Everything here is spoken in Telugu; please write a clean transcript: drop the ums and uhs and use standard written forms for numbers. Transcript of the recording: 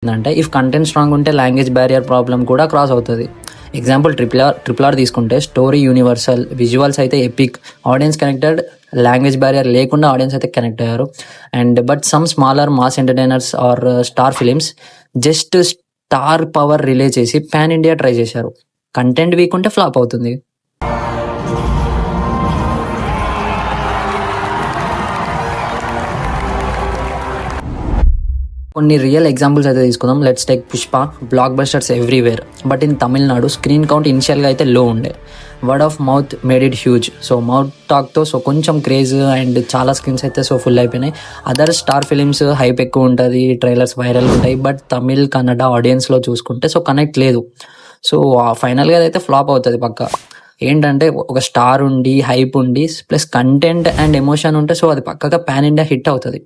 అంటే ఇఫ్ కంటెంట్ స్ట్రాంగ్ ఉంటే లాంగ్వేజ్ బ్యారియర్ ప్రాబ్లం కూడా క్రాస్ అవుతుంది. ఎగ్జాంపుల్ ట్రిపుల్ ఆర్ తీసుకుంటే స్టోరీ యూనివర్సల్, విజువల్స్ అయితే epic, audience connected, language barrier లేకుండా ఆడియన్స్ అయితే కనెక్ట్ అయ్యారు. And but some smaller mass entertainers are star films just star power rely చేసి పాన్ ఇండియా ట్రై చేశారు. కంటెంట్ వీక్ ఉంటే ఫ్లాప్ అవుతుంది. కొన్ని రియల్ ఎగ్జాంపుల్స్ అయితే తీసుకుందాం. Let's take Pushpa. Blockbusters everywhere, but in Tamil Nadu screen count ఇనిషియల్గా అయితే లో ఉండే. Word of mouth made it huge. So mouth టాక్తో కొంచెం క్రేజ్ అండ్ చాలా స్క్రీన్స్ అయితే ఫుల్ అయిపోయినాయి. అదర్ స్టార్ ఫిలిమ్స్ హైప్ ఎక్కువ ఉంటుంది, ట్రైలర్స్ వైరల్ ఉంటాయి, బట్ తమిళ్ కన్నడ ఆడియన్స్లో చూసుకుంటే కనెక్ట్ లేదు. సో ఫైనల్గా అయితే ఫ్లాప్ అవుతుంది పక్క. ఏంటంటే ఒక స్టార్ ఉండి హైప్ ఉండి ప్లస్ కంటెంట్ అండ్ ఎమోషన్ ఉంటే అది పక్కగా పాన్ ఇండియా హిట్ అవుతుంది.